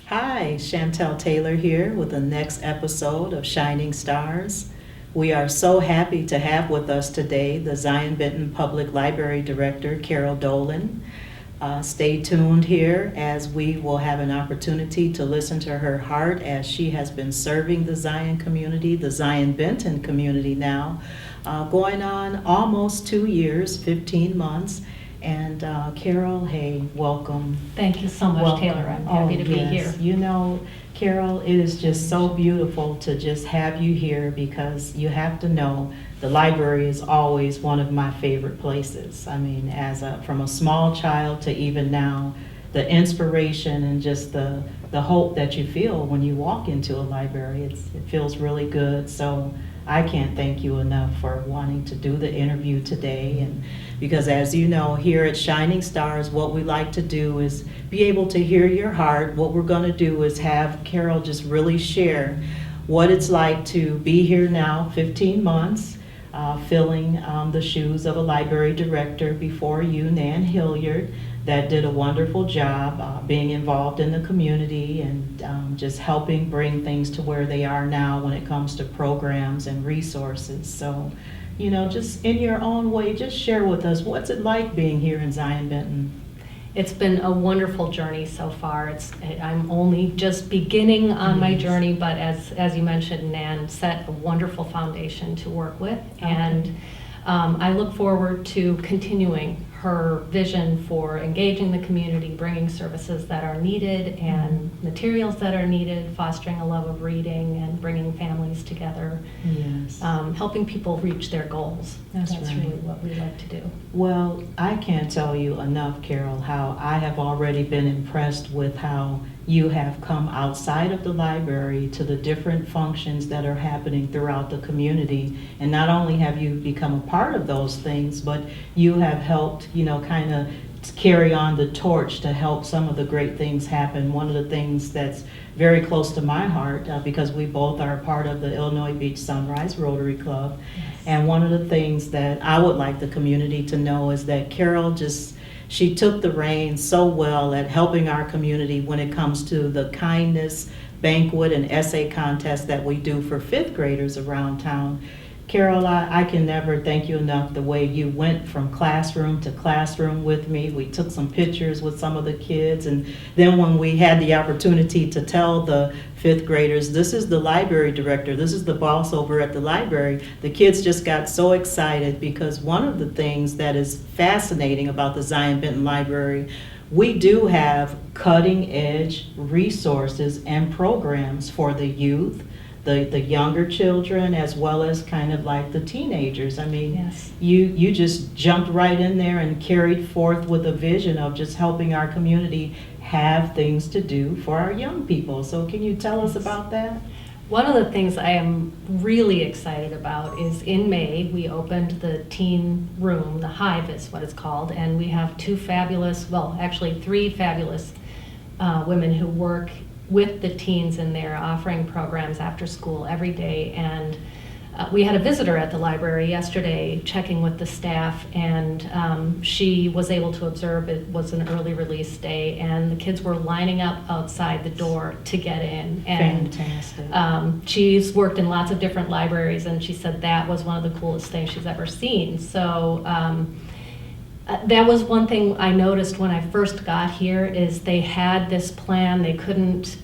Hi, Shantal Taylor here with the next episode of Shining Stars. We are so happy to have with us today the Zion Benton Public Library Director, Carol Dolin. Stay tuned here as we will have an opportunity to listen to her heart as she has been serving the Zion community, the Zion Benton community now, going on almost 2 years, 15 months. And Carol, hey, welcome. Thank you so much, Welcome. Taylor. I'm happy to be Yes. here. You know, Carol, it is just so beautiful to just have you here because you have to know the library is always one of my favorite places. I mean, from a small child to even now, the inspiration and just the hope that you feel when you walk into a library, it feels really good. So I can't thank you enough for wanting to do the interview today. And because as you know, here at Shining Stars, what we like to do is be able to hear your heart. What we're going to do is have Carol just really share what it's like to be here now, 15 months, filling the shoes of a library director before you, Nan Hilliard, that did a wonderful job being involved in the community and just helping bring things to where they are now when it comes to programs and resources. So, you know, just in your own way, just share with us, what's it like being here in Zion Benton? It's been a wonderful journey so far. I'm only just beginning on my journey, but as you mentioned, Nan set a wonderful foundation to work with. Okay. And I look forward to continuing her vision for engaging the community, bringing services that are needed and materials that are needed, fostering a love of reading and bringing families together, Yes. helping people reach their goals. That's right. really what we like to do. Well, I can't tell you enough, Carol, how I have already been impressed with how you have come outside of the library to the different functions that are happening throughout the community. And not only have you become a part of those things, but you have helped, you know, kind of carry on the torch to help some of the great things happen. One of the things that's very close to my heart, because we both are a part of the Illinois Beach Sunrise Rotary Club. Yes. And one of the things that I would like the community to know is that Carol she took the reins so well at helping our community when it comes to the kindness banquet and essay contest that we do for fifth graders around town. Carol, I can never thank you enough the way you went from classroom to classroom with me. We took some pictures with some of the kids, and then when we had the opportunity to tell the fifth graders, this is the library director, this is the boss over at the library, the kids just got so excited because one of the things that is fascinating about the Zion Benton Library, we do have cutting edge resources and programs for the youth, the younger children, as well as kind of like the teenagers. I mean, Yes. you just jumped right in there and carried forth with a vision of just helping our community have things to do for our young people. So can you tell us about that? One of the things I am really excited about is in May, we opened the teen room, the Hive is what it's called, and we have three fabulous women who work with the teens in there, offering programs after school every day. And we had a visitor at the library yesterday checking with the staff, and she was able to observe it was an early release day, and the kids were lining up outside the door to get in. And Fantastic. she's worked in lots of different libraries, and she said that was one of the coolest things she's ever seen. So that was one thing I noticed when I first got here, is they had this plan. They couldn't,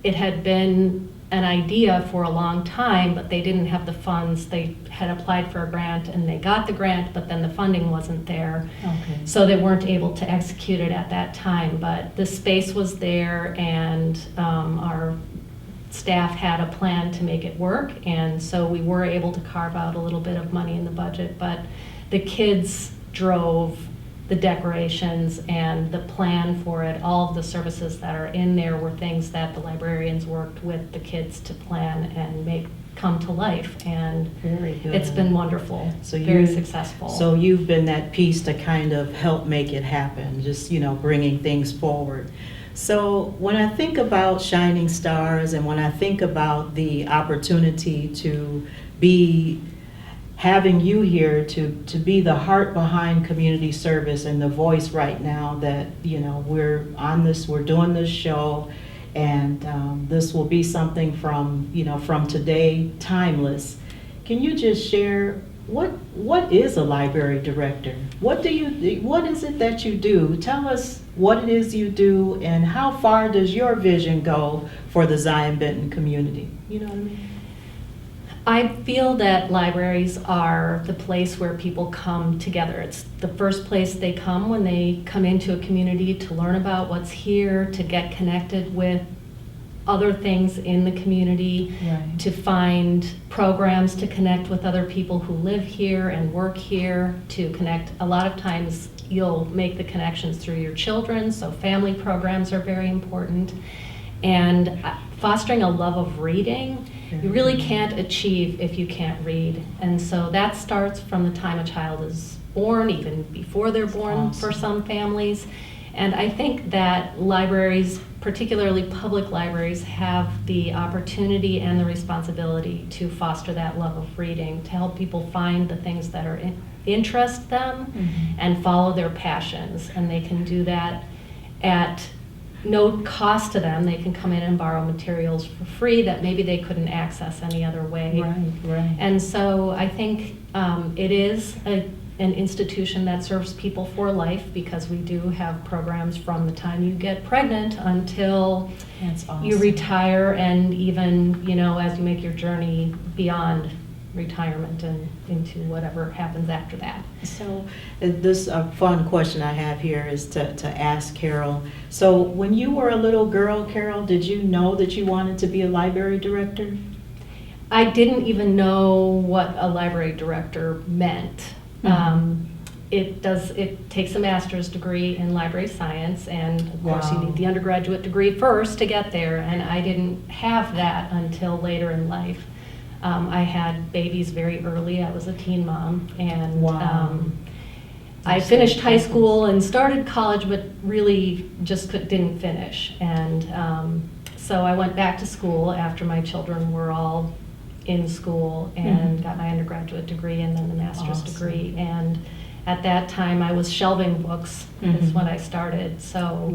it had been an idea for a long time, but they didn't have the funds. They had applied for a grant and they got the grant, but then the funding wasn't there. Okay. So they weren't able to execute it at that time, but the space was there, and our staff had a plan to make it work, and so we were able to carve out a little bit of money in the budget, but the kids drove the decorations and the plan for it. All of the services that are in there were things that the librarians worked with the kids to plan and make come to life, and Very good. it's been wonderful, So very successful. So you've been that piece to kind of help make it happen, just, you know, bringing things forward. So when I think about Shining Stars and when I think about the opportunity to be having you here to be the heart behind community service and the voice right now that, we're on this, we're doing this show, and this will be something from today, timeless. Can you just share what is a library director? What is it that you do? Tell us what it is you do and how far does your vision go for the Zion Benton community? You know what I mean? I feel that libraries are the place where people come together. It's the first place they come when they come into a community to learn about what's here, to get connected with other things in the community, Right. to find programs to connect with other people who live here and work here, to connect. A lot of times you'll make the connections through your children, so family programs are very important. And fostering a love of reading, you really can't achieve if you can't read. And so that starts from the time a child is born, even before they're born for some families. And I think that libraries, particularly public libraries, have the opportunity and the responsibility to foster that love of reading, to help people find the things that interest them and follow their passions. And they can do that at no cost to them. They can come in and borrow materials for free that maybe they couldn't access any other way. Right. And so I think it is an institution that serves people for life, because we do have programs from the time you get pregnant until That's awesome. you retire, and even, as you make your journey beyond retirement and into whatever happens after that. So this fun question I have here is to ask Carol. So when you were a little girl, Carol, did you know that you wanted to be a library director? I didn't even know what a library director meant. It takes a master's degree in library science, and of course you need the undergraduate degree first to get there, and I didn't have that until later in life. I had babies very early. I was a teen mom, and I finished high school and started college, but really just didn't finish. And so I went back to school after my children were all in school, and got my undergraduate degree and then the master's degree. And at that time I was shelving books is when I started. So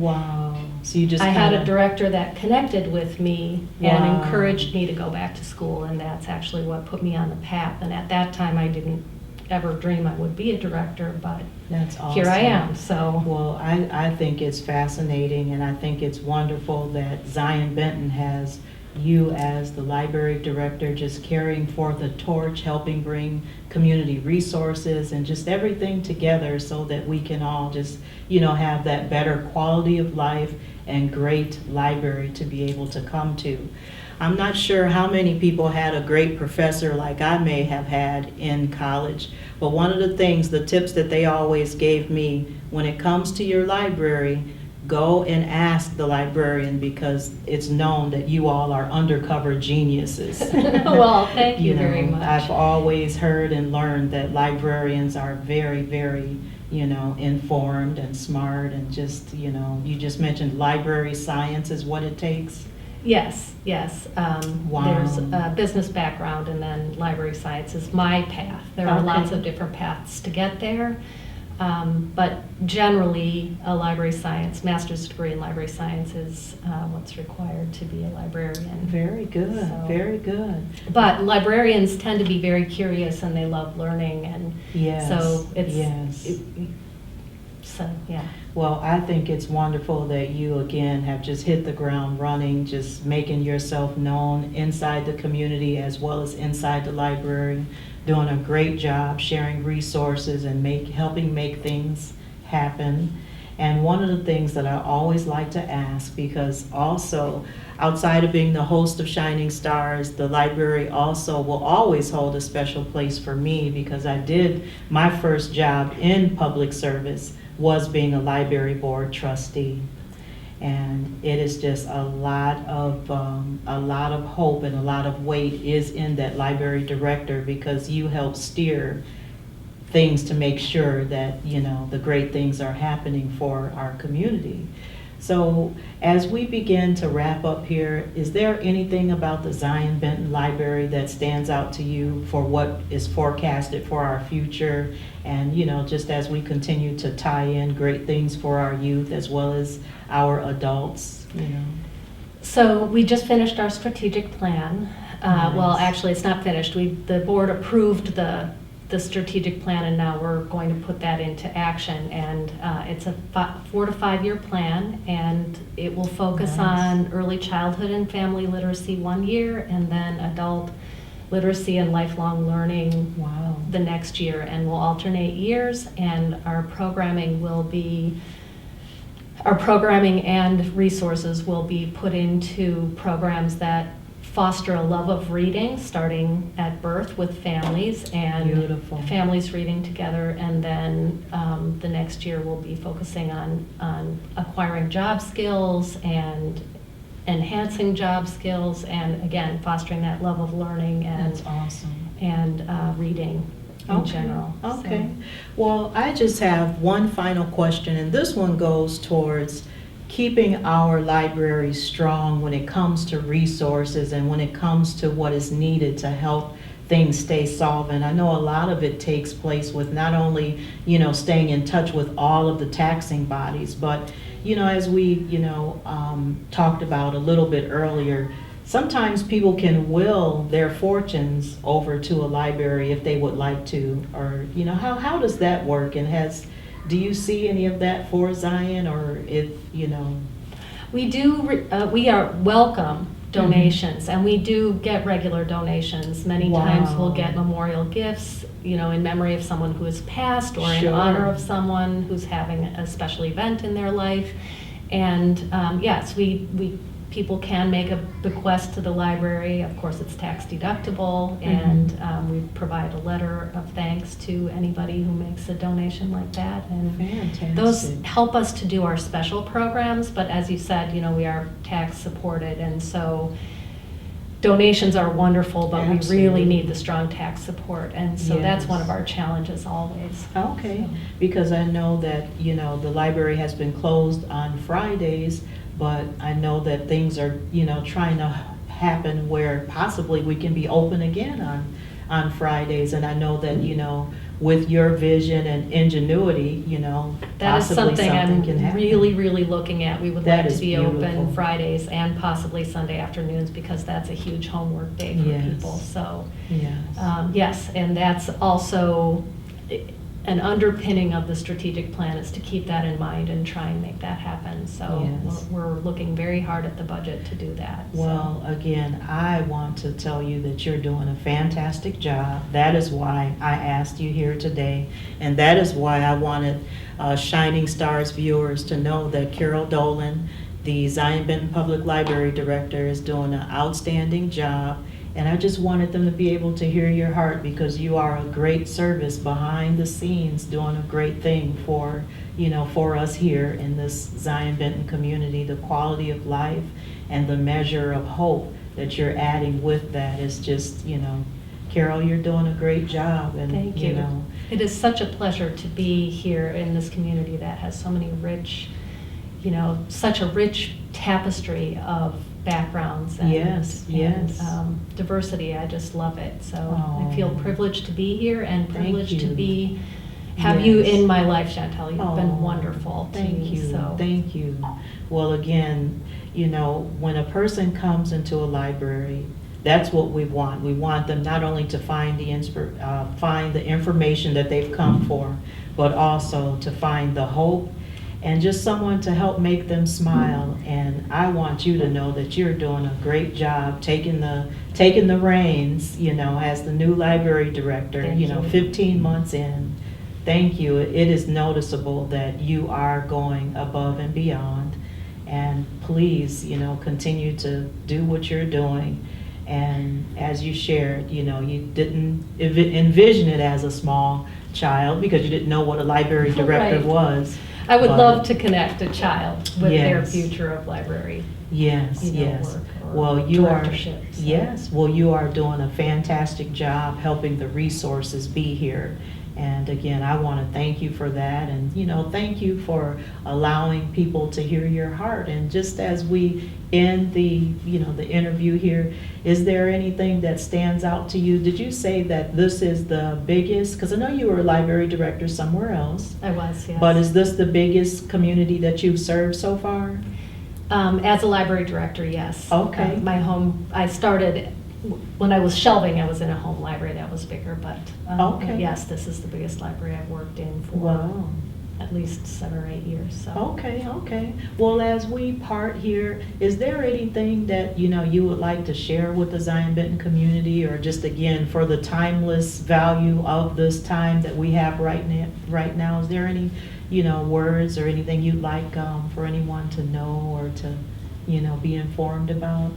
So you just I had a director that connected with me and encouraged me to go back to school, and that's actually what put me on the path. And at that time I didn't ever dream I would be a director, but That's awesome. here I am. So Well, I think it's fascinating, and I think it's wonderful that Zion Benton has you as the library director, just carrying forth a torch, helping bring community resources and just everything together so that we can all just, have that better quality of life and great library to be able to come to. I'm not sure how many people had a great professor like I may have had in college, but one of the things, the tips that they always gave me, when it comes to your library, go and ask the librarian, because it's known that you all are undercover geniuses. well, thank you very much. I've always heard and learned that librarians are very, very, informed and smart, and just, you just mentioned library science is what it takes. Yes. Wow. There's a business background, and then library science is my path. There are lots of different paths to get there. But generally, a library science, master's degree in library science is what's required to be a librarian. Very good, very good. But librarians tend to be very curious, and they love learning, and so it's, so yeah. Well, I think it's wonderful that you again have just hit the ground running, just making yourself known inside the community as well as inside the library, doing a great job sharing resources and helping make things happen. And one of the things that I always like to ask, because also outside of being the host of Shining Stars, the library also will always hold a special place for me, because I did my first job in public service was being a library board trustee. And it is just a lot of hope and a lot of weight is in that library director, because you help steer things to make sure that the great things are happening for our community. So as we begin to wrap up here, is there anything about the Zion Benton Library that stands out to you for what is forecasted for our future? And, just as we continue to tie in great things for our youth as well as our adults. So we just finished our strategic plan. Well, Nice. actually, it's not finished. The board approved the strategic plan, and now we're going to put that into action. And it's a 4 to 5 year plan, and it will focus Nice. on early childhood and family literacy 1 year, and then adult literacy and lifelong learning Wow. the next year. And we'll alternate years, and our programming and resources will be put into programs that foster a love of reading, starting at birth with families, and Beautiful. families reading together. And then the next year we'll be focusing on acquiring job skills and enhancing job skills, and again, fostering that love of learning That's awesome. and reading in general. Okay. Well, I just have one final question, and this one goes towards keeping our library strong when it comes to resources and when it comes to what is needed to help things stay solvent. I know a lot of it takes place with not only, staying in touch with all of the taxing bodies, but, as we, talked about a little bit earlier, sometimes people can will their fortunes over to a library if they would like to, or, how does that work? And do you see any of that for Zion, or We are welcome donations, and we do get regular donations. Many times we'll get memorial gifts, in memory of someone who has passed, or in Sure. honor of someone who's having a special event in their life. And yes, people can make a bequest to the library. Of course, it's tax deductible, and we provide a letter of thanks to anybody who makes a donation like that. And Fantastic. those help us to do our special programs, but as you said, we are tax supported, and so donations are wonderful, but we Absolutely. really need the strong tax support, and so that's Yes. one of our challenges always. Okay, So. because I know that, the library has been closed on Fridays, but I know that things are, trying to happen where possibly we can be open again on Fridays. And I know that, with your vision and ingenuity, That is possibly something something can I'm happen. really, really looking at. We would That like is to be beautiful. open Fridays and possibly Sunday afternoons, because that's a huge homework day for Yes. people, so. Yes. Yes, and that's also an underpinning of the strategic plan, is to keep that in mind and try and make that happen. So Yes. we're looking very hard at the budget to do that. so. Well, again, I want to tell you that you're doing a fantastic job. That is why I asked you here today, and that is why I wanted Shining Stars viewers to know that Carol Dolin, the Zion Benton Public Library Director, is doing an outstanding job. And I just wanted them to be able to hear your heart, because you are a great service behind the scenes, doing a great thing for us here in this Zion Benton community. The quality of life and the measure of hope that you're adding with that is just, Carol, you're doing a great job. And Thank you. It is such a pleasure to be here in this community that has so many rich, such a rich tapestry of backgrounds and, Yes, yes. and diversity. I just love it. So Oh. I feel privileged to be here, and Thank privileged to you. have you Yes. in my life, Shantal. You've Oh, been wonderful to Thank me. you, So. thank you. Well, again, when a person comes into a library, that's what we want. We want them not only to find the information that they've come for, but also to find the hope and just someone to help make them smile. And I want you to know that you're doing a great job taking the reins, as the new library director, Thank you. 15 months in. Thank you. It is noticeable that you are going above and beyond. And please, continue to do what you're doing. And as you shared, you didn't envision it as a small child because you didn't know what a library director Right. was. I would But- love to connect a child with their Yes. future of library. Yes, yes. Work or Well, you are, directorship, so. yes, well, you are doing a fantastic job helping the resources be here. And again, I want to thank you for that, and thank you for allowing people to hear your heart. And just as we end the interview here, is there anything that stands out to you? Did you say that this is the biggest? Because I know you were a library director somewhere else. I was, yes. But is this the biggest community that you've served so far? As a library director, yes. Okay. My home, I started, when I was shelving, I was in a home library that was bigger, but Okay. yes, this is the biggest library I've worked in for Wow. at least 7 or 8 years. So. Okay. Well, as we part here, is there anything that you would like to share with the Zion Benton community, or just again for the timeless value of this time that we have right now? Is there any words or anything you'd like for anyone to know or to be informed about?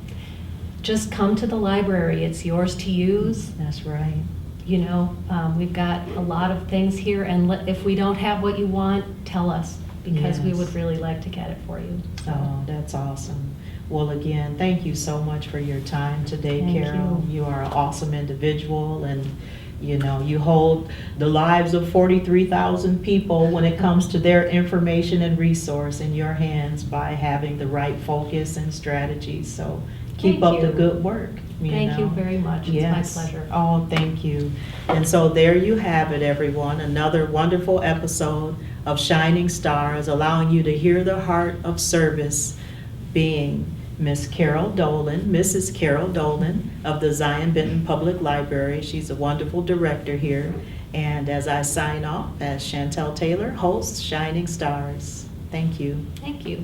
Just come to the library. It's yours to use. That's right. We've got a lot of things here, and if we don't have what you want, tell us, because we Yes. would really like to get it for you. So. Oh, that's awesome. Well, again, thank you so much for your time today, Thank Carol. you. You are an awesome individual, and you hold the lives of 43,000 people when it comes to their information and resource in your hands by having the right focus and strategy. So keep Thank up the you. good work. Thank you very much. Yes. It's my pleasure. Oh, thank you. And so there you have it, everyone. Another wonderful episode of Shining Stars, allowing you to hear the heart of service, being Miss Carol Dolin, Mrs. Carol Dolin of the Zion Benton Public Library. She's a wonderful director here. And as I sign off, as Shantal Taylor, host Shining Stars. Thank you. Thank you.